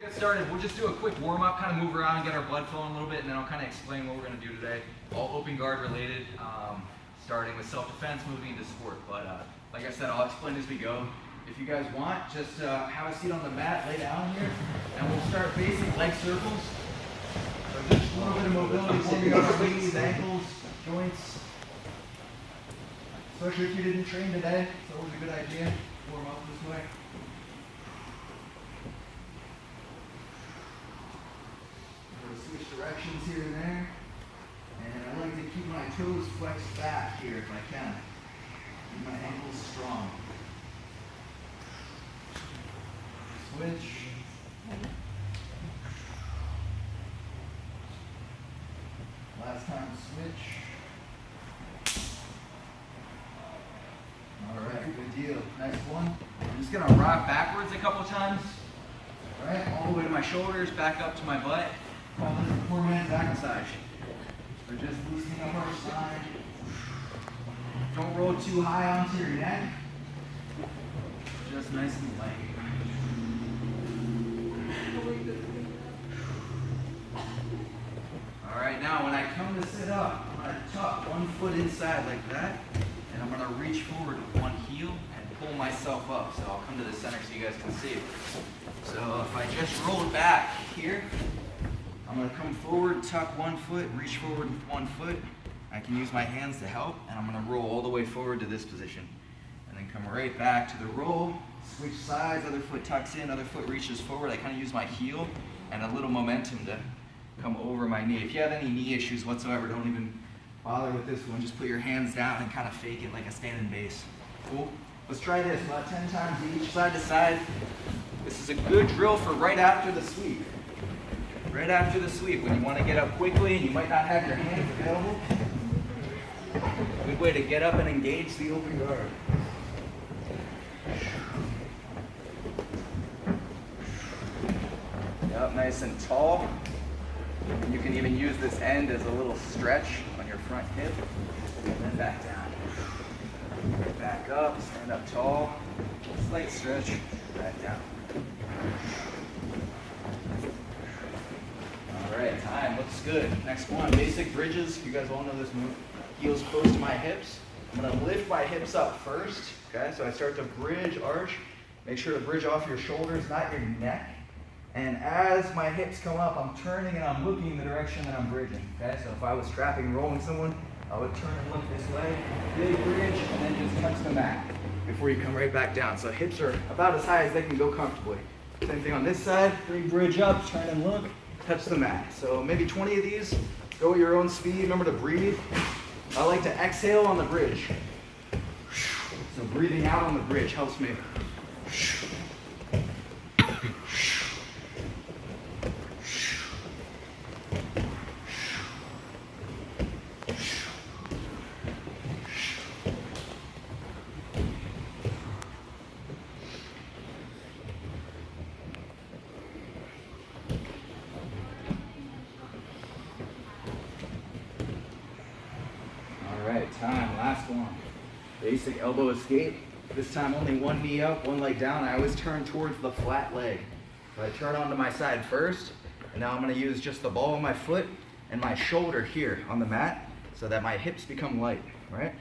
Get started, we'll just do a quick warm-up, kind of move around, get our blood flowing a little bit, and then I'll kind of explain what we're going to do today. All open guard related, starting with self-defense, moving into sport. But like I said, I'll explain as we go. If you guys want, just have a seat on the mat, lay down here, and we'll start basic leg circles. So just a little bit of mobility, warming up our knees, ankles, joints. Especially if you didn't train today, it's always a good idea to warm up this way. Switch directions here and there, and I like to keep my toes flexed back here if I can. Keep my ankles strong. Switch. Last time switch. Alright, good deal. Next one. I'm just going to rock backwards a couple times. Alright, all the way to my shoulders, back up to my butt. Call this a 4-minute back massage. We're just loosening up our spine. Don't roll too high onto your neck. Just nice and light. Alright, now when I come to sit up, I'm going to tuck one foot inside like that, and I'm going to reach forward with one heel and pull myself up. So I'll come to the center so you guys can see. So if I just roll it back here, I'm going to come forward, tuck one foot, reach forward with one foot. I can use my hands to help, and I'm going to roll all the way forward to this position. And then come right back to the roll, switch sides, other foot tucks in, other foot reaches forward. I kind of use my heel and a little momentum to come over my knee. If you have any knee issues whatsoever, don't even bother with this one. Just put your hands down and kind of fake it like a standing base. Cool? Let's try this about 10 times each, side to side. This is a good drill for right after the sweep. Right after the sweep, when you want to get up quickly and you might not have your hands available. Good way to get up and engage the open guard. Yep, nice and tall. And you can even use this end as a little stretch on your front hip. And then back down. Back up, stand up tall. Slight stretch, back down. Alright, time, looks good. Next one, basic bridges. You guys all know this move. Heels close to my hips. I'm going to lift my hips up first. Okay, so I start to bridge, arch. Make sure to bridge off your shoulders, not your neck. And as my hips come up, I'm turning and I'm looking the direction that I'm bridging. Okay, so if I was strapping and rolling someone, I would turn and look this way, big bridge, and then just touch the mat before you come right back down. So hips are about as high as they can go comfortably. Same thing on this side, big bridge up, turn and look, touch the mat. So maybe 20 of these, go at your own speed. Remember to breathe. I like to exhale on the bridge. So breathing out on the bridge helps me. Time, last one. Basic elbow escape. This time only one knee up, one leg down. I always turn towards the flat leg. So I turn onto my side first, and now I'm going to use just the ball of my foot and my shoulder here on the mat so that my hips become light, right?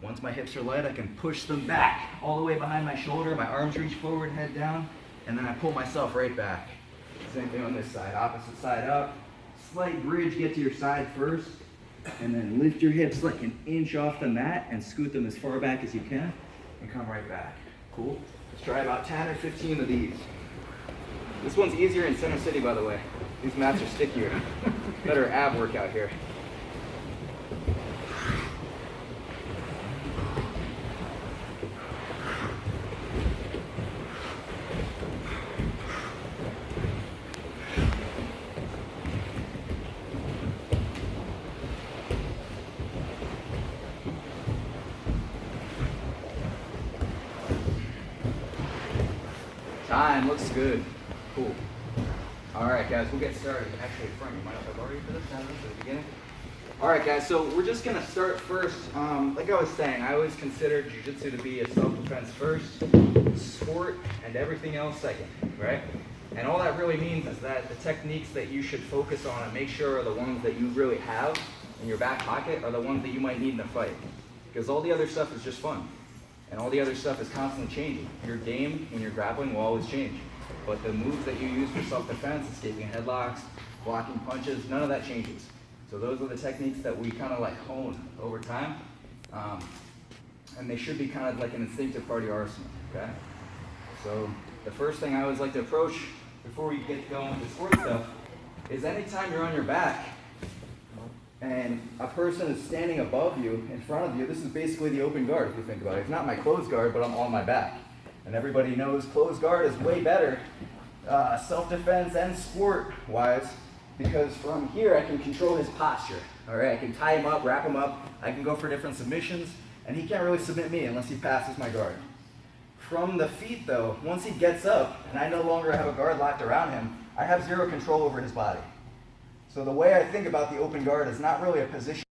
Once my hips are light, I can push them back all the way behind my shoulder. My arms reach forward, head down, and then I pull myself right back. Same thing on this side, opposite side up. Slight bridge, get to your side first. And then lift your hips like an inch off the mat and scoot them as far back as you can and come right back. Cool? Let's try about 10 or 15 of these. This one's easier in Center City, by the way. These mats are stickier. Better ab workout here. Time, looks good. Cool. All right, guys, we'll get started. Actually, Frank, you mind if I borrow you for this at the beginning? All right, guys, so we're just gonna start first. Like I was saying, I always consider jiu-jitsu to be a self-defense first, sport, and everything else second, right? And all that really means is that the techniques that you should focus on and make sure are the ones that you really have in your back pocket are the ones that you might need in a fight. Because all the other stuff is just fun. And all the other stuff is constantly changing. Your game when you're grappling will always change. But the moves that you use for self-defense, escaping headlocks, blocking punches, none of that changes. So those are the techniques that we kind of like hone over time. And they should be kind of like an instinctive part of your arsenal, okay? So the first thing I always like to approach before we get going with the sport stuff is anytime you're on your back and a person is standing above you, in front of you, this is basically the open guard if you think about it. It's not my closed guard, but I'm on my back. And everybody knows closed guard is way better, self-defense and sport-wise, because from here I can control his posture. All right, I can tie him up, wrap him up, I can go for different submissions, and he can't really submit me unless he passes my guard. From the feet though, once he gets up and I no longer have a guard locked around him, I have zero control over his body. So the way I think about the open guard is not really a position